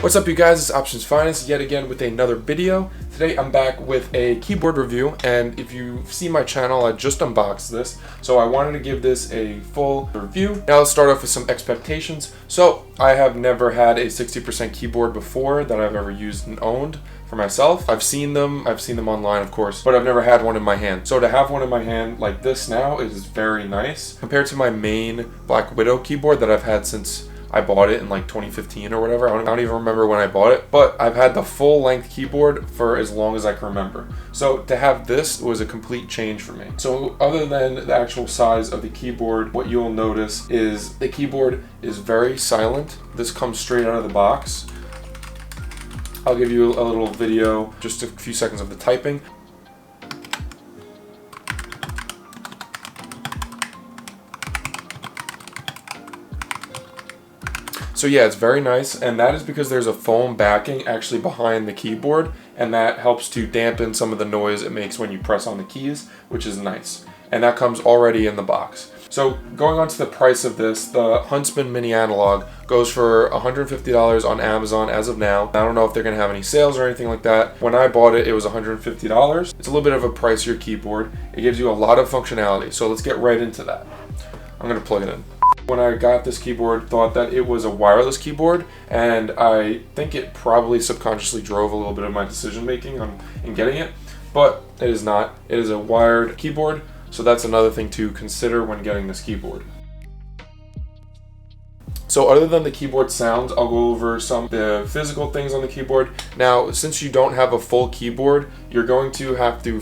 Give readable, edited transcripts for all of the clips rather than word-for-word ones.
What's up, you guys? It's Options Finance yet again with another video. Today I'm back with a keyboard review, and if you've seen my channel, I just unboxed this, so I wanted to give this a full review. Now let's start off with some expectations. So I have never had a 60% keyboard before that I've ever used and owned for myself. I've seen them online, of course, but I've never had one in my hand. So to have one in my hand like this now is very nice compared to my main Black Widow keyboard that I've had since I bought it in like 2015 or whatever. I don't even remember when I bought it, but I've had the full length keyboard for as long as I can remember. So to have this was a complete change for me. So other than the actual size of the keyboard, what you'll notice is the keyboard is very silent. This comes straight out of the box. I'll give you a little video, just a few seconds of the typing. So yeah, it's very nice, and that is because there's a foam backing actually behind the keyboard, and that helps to dampen some of the noise it makes when you press on the keys, which is nice. And that comes already in the box. So going on to the price of this, the Huntsman Mini Analog goes for $150 on Amazon as of now. I don't know if they're gonna have any sales or anything like that. When I bought it, it was $150. It's a little bit of a pricier keyboard. It gives you a lot of functionality, so let's get right into that. I'm gonna plug it in. When I got this keyboard, thought that it was a wireless keyboard, and I think it probably subconsciously drove a little bit of my decision making in getting it, but it is not. It is a wired keyboard, so that's another thing to consider when getting this keyboard. So other than the keyboard sounds, I'll go over some of the physical things on the keyboard. Now, since you don't have a full keyboard, you're going to have to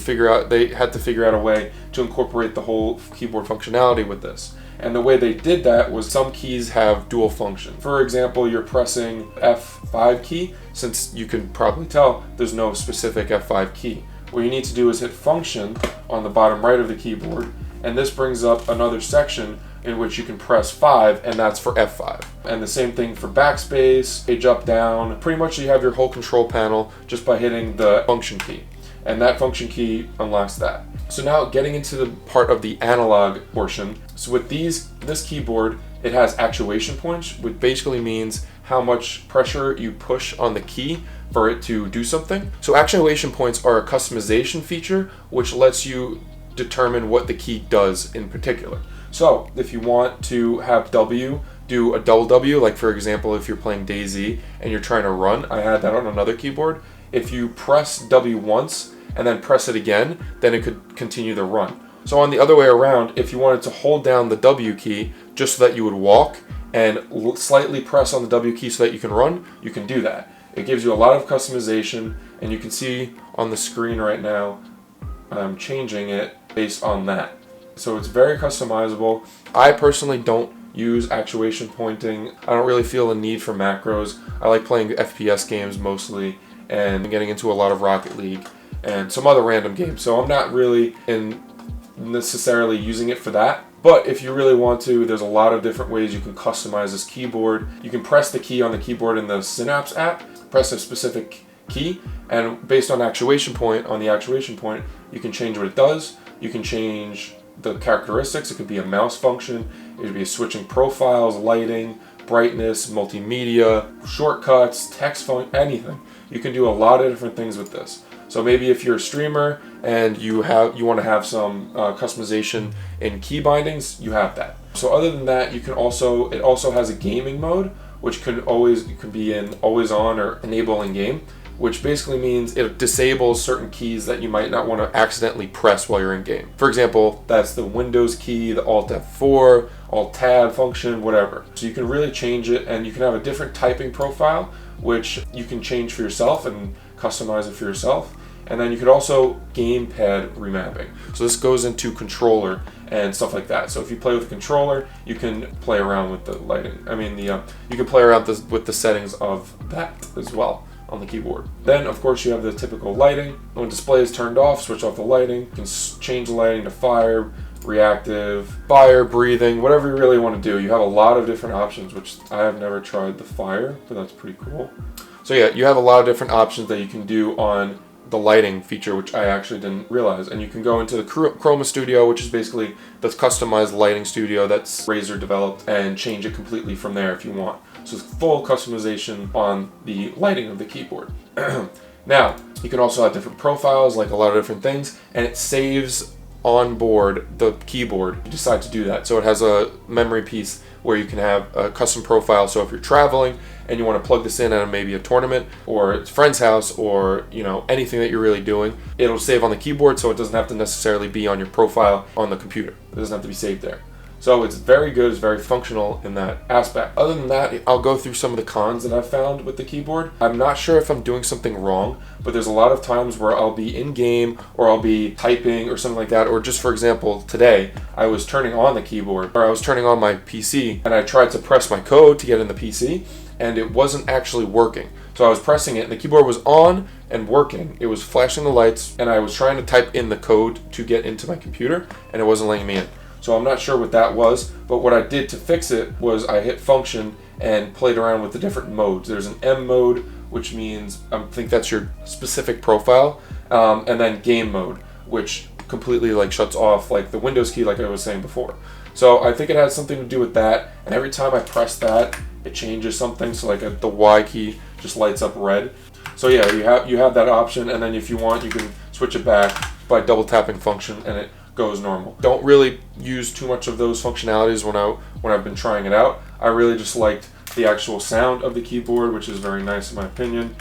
they had to figure out a way to incorporate the whole keyboard functionality with this. And the way they did that was some keys have dual function. For example, you're pressing F5 key. Since you can probably tell, there's no specific F5 key. What you need to do is hit function on the bottom right of the keyboard, and this brings up another section in which you can press 5, and that's for F5. And the same thing for backspace, page up, down. Pretty much you have your whole control panel just by hitting the function key. And that function key unlocks that. So now getting into the part of the analog portion. So with this keyboard, it has actuation points, which basically means how much pressure you push on the key for it to do something. So actuation points are a customization feature which lets you determine what the key does in particular. So if you want to have W do a double W, like for example if you're playing DayZ and you're trying to run, I had that on another keyboard. If you press W once and then press it again, then it could continue the run. So on the other way around, if you wanted to hold down the W key just so that you would walk and slightly press on the W key so that you can run, you can do that. It gives you a lot of customization, and you can see on the screen right now, I'm changing it based on that. So it's very customizable. I personally don't use actuation pointing. I don't really feel a need for macros. I like playing FPS games mostly and getting into a lot of Rocket League and some other random games. So I'm not really necessarily using it for that. But if you really want to, there's a lot of different ways you can customize this keyboard. You can press the key on the keyboard in the Synapse app, press a specific key, and based on actuation point, you can change what it does. You can change the characteristics. It could be a mouse function. It could be switching profiles, lighting, brightness, multimedia, shortcuts, text font, anything. You can do a lot of different things with this. So maybe if you're a streamer and you want to have some customization in key bindings, you have that. So other than that, it also has a gaming mode, which could be in always on or enable in game, which basically means it disables certain keys that you might not want to accidentally press while you're in game. For example, that's the Windows key, the Alt F4, Alt Tab function, whatever. So you can really change it, and you can have a different typing profile, which you can change for yourself and customize it for yourself. And then you could also gamepad remapping. So this goes into controller and stuff like that. So if you play with a controller, you can play around with the lighting. You can play around with the settings of that as well on the keyboard. Then of course you have the typical lighting. When display is turned off, switch off the lighting. You can change the lighting to fire, reactive, fire, breathing, whatever you really want to do. You have a lot of different options, which I have never tried the fire, but that's pretty cool. So yeah, you have a lot of different options that you can do on the lighting feature, which I actually didn't realize. And you can go into the Chroma Studio, which is basically the customized lighting studio that's Razer developed, and change it completely from there if you want. So it's full customization on the lighting of the keyboard. Now, you can also have different profiles, like a lot of different things, and it saves on board the keyboard if you decide to do that. So it has a memory piece where you can have a custom profile. So if you're traveling and you want to plug this in at maybe a tournament or a friend's house, or anything that you're really doing, it'll save on the keyboard, so it doesn't have to necessarily be on your profile on the computer. It doesn't have to be saved there. So it's very good, it's very functional in that aspect. Other than that, I'll go through some of the cons that I've found with the keyboard. I'm not sure if I'm doing something wrong, but there's a lot of times where I'll be in game or I'll be typing or something like that. Or just for example, today I was turning on the keyboard, or I was turning on my PC, and I tried to press my code to get in the PC, and it wasn't actually working. So I was pressing it and the keyboard was on and working. It was flashing the lights, and I was trying to type in the code to get into my computer, and it wasn't letting me in. So I'm not sure what that was, but what I did to fix it was I hit function and played around with the different modes. There's an M mode, which means I think that's your specific profile, and then game mode, which completely shuts off the Windows key, like I was saying before. So I think it has something to do with that, and every time I press that, it changes something. So the Y key just lights up red. So yeah, you have that option, and then if you want, you can switch it back by double tapping function, and it goes normal. Don't really use too much of those functionalities when I've been trying it out. I really just liked the actual sound of the keyboard, which is very nice in my opinion,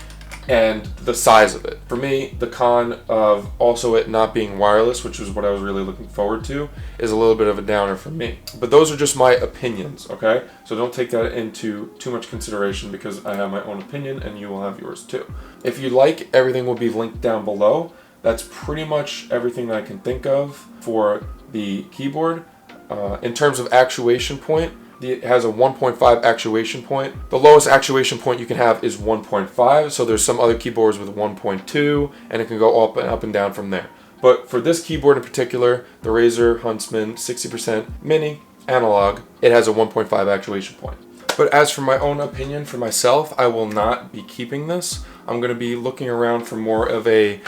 and the size of it. For me, the con of also it not being wireless, which is what I was really looking forward to, is a little bit of a downer for me. But those are just my opinions, okay? So don't take that into too much consideration, because I have my own opinion and you will have yours too. If you like, everything will be linked down below. That's pretty much everything that I can think of for the keyboard. In terms of actuation point, it has a 1.5 actuation point. The lowest actuation point you can have is 1.5, so there's some other keyboards with 1.2, and it can go up and down from there. But for this keyboard in particular, the Razer Huntsman 60% Mini Analog, it has a 1.5 actuation point. But as for my own opinion, for myself, I will not be keeping this. I'm going to be looking around for more of a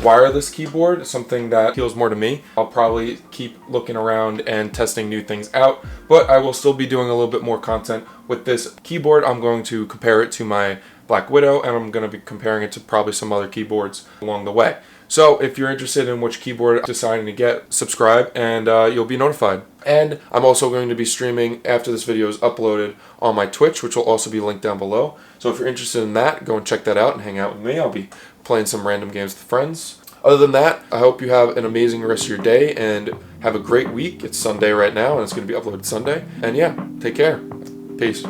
wireless keyboard, something that appeals more to me. I'll probably keep looking around and testing new things out, but I will still be doing a little bit more content with this keyboard. I'm going to compare it to my Black Widow, and I'm going to be comparing it to probably some other keyboards along the way. So if you're interested in which keyboard I'm deciding to get, subscribe and you'll be notified. And I'm also going to be streaming after this video is uploaded on my Twitch, which will also be linked down below. So if you're interested in that, go and check that out and hang out with me. I'll be playing some random games with friends. Other than that, I hope you have an amazing rest of your day and have a great week. It's Sunday right now, and it's going to be uploaded Sunday. And yeah, take care. Peace.